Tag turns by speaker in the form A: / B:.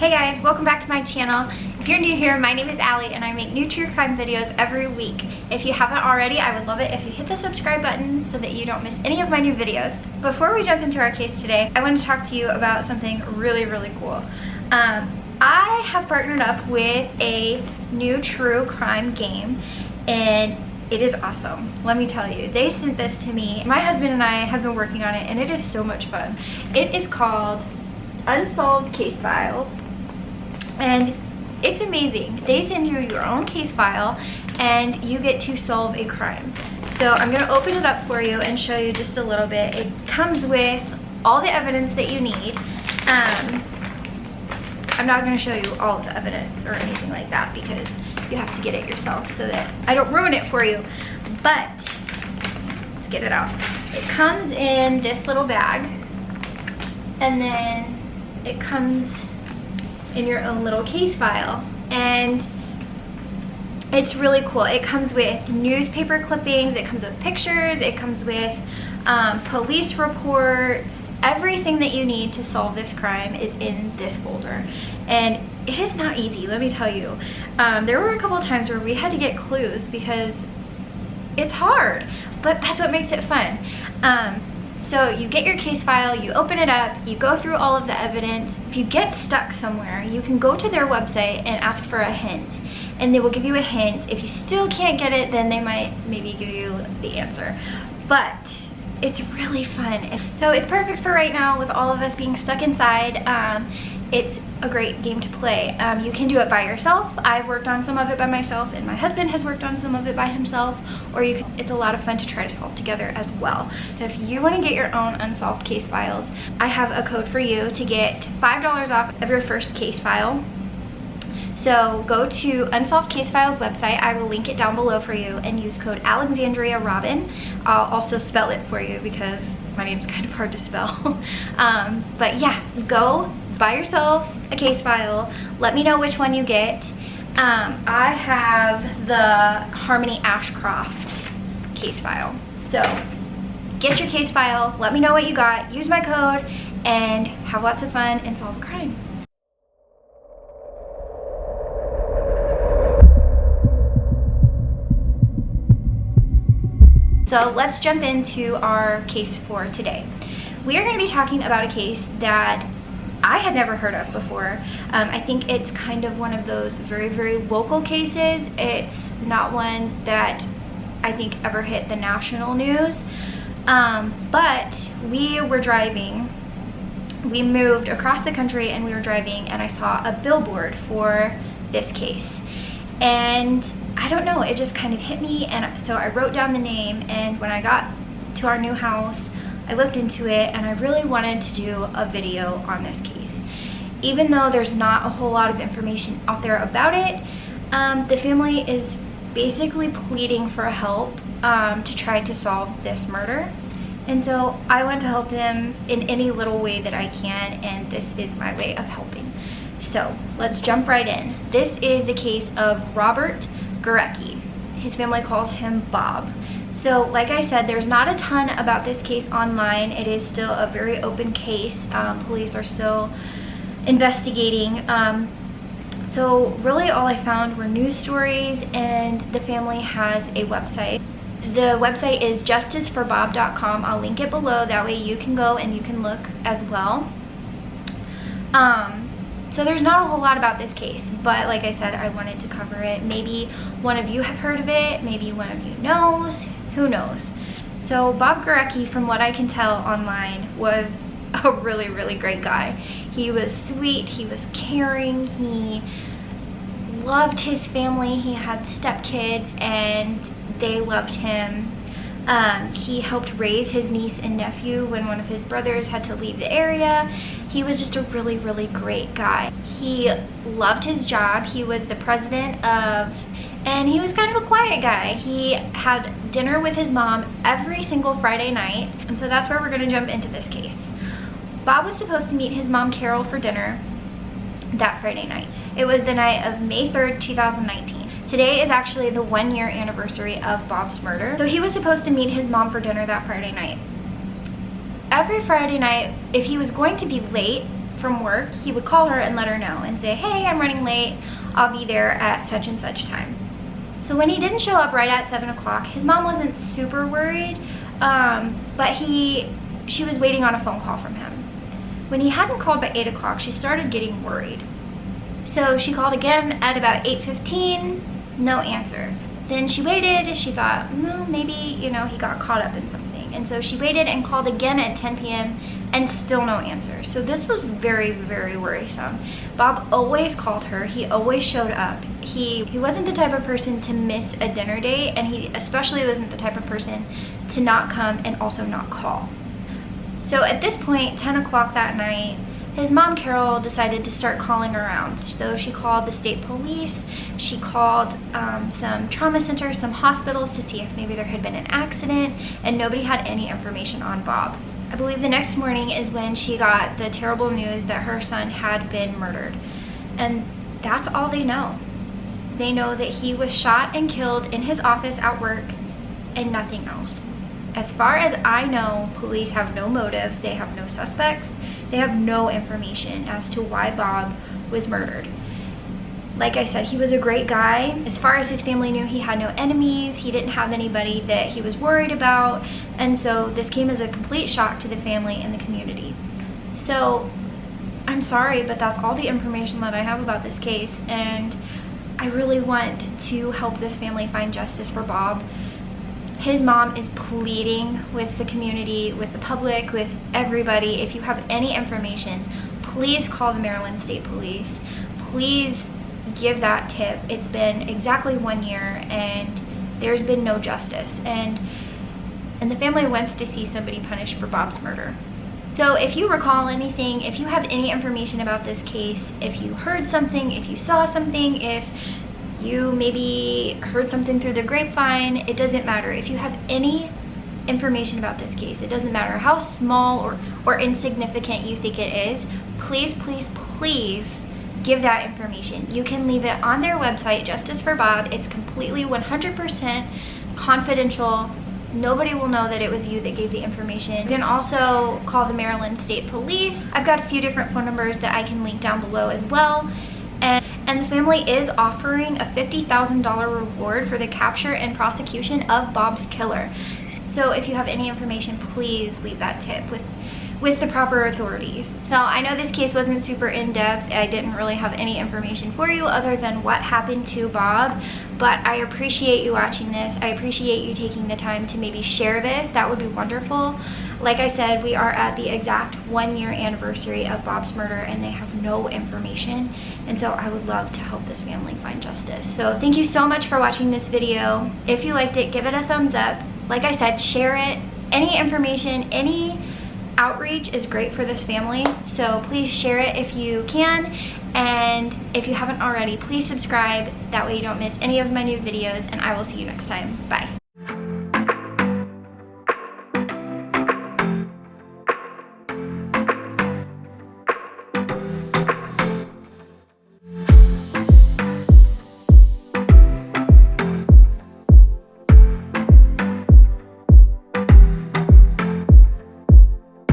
A: Hey guys, welcome back to my channel. If you're new here, my name is Allie and I make new true crime videos every week. If you haven't already, I would love it if you hit the subscribe button so that you don't miss any of my new videos. Before we jump into our case today, I want to talk to you about something really cool. I have partnered up with a new true crime game and it is awesome. Let me tell you, they sent this to me. My husband and I have been working on it and it is so much fun. It is called Unsolved Case Files. And it's amazing. They send you your own case file and you get to solve a crime. So I'm going to open it up for you and show you just a little bit. It comes with all the evidence that you need. I'm not going to show you all of the evidence or anything like that because you have to get it yourself so that I don't ruin it for you. But let's get it out. It comes in this little bag and then it comes in your own little case file, and it's really cool. It comes with newspaper clippings, it comes with pictures, it comes with police reports. Everything that you need to solve this crime is in this folder, and it is not easy, let me tell you. There were a couple of times where we had to get clues because it's hard, but that's what makes it fun. So you get your case file, you open it up, you go through all of the evidence. If you get stuck somewhere, you can go to their website and ask for a hint, and they will give you a hint. If you still can't get it, then they might maybe give you the answer. But it's really fun. So it's perfect for right now with all of us being stuck inside. It's a great game to play. You can do it by yourself. I've worked on some of it by myself and my husband has worked on some of it by himself, or you can, it's a lot of fun to try to solve together as well. So if you want to get your own unsolved case files, I have a code for you to get $5 off of your first case file. So go to Unsolved Case Files website. I will link it down below for you and use code Alexandria Robin. I'll also spell it for you because my name's kind of hard to spell. But yeah, go buy yourself a case file. Let me know which one you get. I have the Harmony Ashcroft case file. So get your case file, let me know what you got, use my code, and have lots of fun and solve a crime. So let's jump into our case for today. We are going to be talking about a case that I had never heard of before. I think it's kind of one of those very local cases. It's not one that I think ever hit the national news. But we were driving. We moved across the country and we were driving and I saw a billboard for this case. And I don't know, it just kind of hit me, and so I wrote down the name, and when I got to our new house, I looked into it and I really wanted to do a video on this case. Even though there's not a whole lot of information out there about it, the family is basically pleading for help to try to solve this murder. And so I want to help them in any little way that I can, and this is my way of helping. So let's jump right in. This is the case of Robert Gurecki. His family calls him Bob. So like I said, there's not a ton about this case online. It is still a very open case. Police are still investigating. So really all I found were news stories, and the family has a website. The website is justiceforbob.com. I'll link it below, that way you can go and you can look as well. So there's not a whole lot about this case, but like I said, I wanted to cover it. Maybe one of you have heard of it, maybe one of you knows, who knows. So Bob Gurecki, from what I can tell online, was a really great guy. He was sweet, he was caring, he loved his family, he had stepkids and they loved him. He helped raise his niece and nephew when one of his brothers had to leave the area. He was just a really great guy. He loved his job. He was the president of, and he was kind of a quiet guy. He had dinner with his mom every single Friday night, and so that's where we're gonna jump into this case. Bob was supposed to meet his mom Carol for dinner that Friday night. It was the night of May 3rd, 2019. Today is actually the 1-year anniversary of Bob's murder. So he was supposed to meet his mom for dinner that Friday night. Every Friday night, if he was going to be late from work, he would call her and let her know and say, hey, I'm running late. I'll be there at such and such time. So when he didn't show up right at 7 o'clock, his mom wasn't super worried, but she was waiting on a phone call from him. When he hadn't called by 8 o'clock, she started getting worried. So she called again at about 8:15, no answer. Then she waited, she thought, well, maybe, you know, he got caught up in something. And so she waited and called again at 10 p.m. and still no answer. So this was very, very worrisome. Bob always called her, he always showed up. He wasn't the type of person to miss a dinner date, and he especially wasn't the type of person to not come and also not call. So at this point, 10 o'clock that night, his mom, Carol, decided to start calling around. So she called the state police, she called some trauma centers, some hospitals to see if maybe there had been an accident, and nobody had any information on Bob. I believe the next morning is when she got the terrible news that her son had been murdered. And that's all they know. They know that he was shot and killed in his office at work and nothing else. As far as I know, police have no motive, they have no suspects, they have no information as to why Bob was murdered. Like I said, he was a great guy. As far as his family knew, he had no enemies, he didn't have anybody that he was worried about, and so this came as a complete shock to the family and the community. So I'm sorry, but that's all the information that I have about this case, and I really want to help this family find justice for Bob. His mom is pleading with the community, with the public, with everybody. If you have any information, please call the Maryland State Police. Please give that tip. It's been exactly 1 year and there's been no justice. And the family wants to see somebody punished for Bob's murder. So if you recall anything, if you have any information about this case, if you heard something, if you saw something, if you maybe heard something through the grapevine, it doesn't matter. If you have any information about this case, it doesn't matter how small or insignificant you think it is, please, please, please give that information. You can leave it on their website, Justice for Bob. It's completely 100% confidential. Nobody will know that it was you that gave the information. You can also call the Maryland State Police. I've got a few different phone numbers that I can link down below as well. And the family is offering a $50,000 reward for the capture and prosecution of Bob's killer. So if you have any information, please leave that tip with the proper authorities. So I know this case wasn't super in-depth. I didn't really have any information for you other than what happened to Bob, but I appreciate you watching this. I appreciate you taking the time to maybe share this. That would be wonderful. Like I said, we are at the exact 1 year anniversary of Bob's murder and they have no information. And so I would love to help this family find justice. So thank you so much for watching this video. If you liked it, give it a thumbs up. Like I said, share it. Any information, any outreach is great for this family, so please share it if you can, and if you haven't already, please subscribe. That way you don't miss any of my new videos, and I will see you next time. Bye.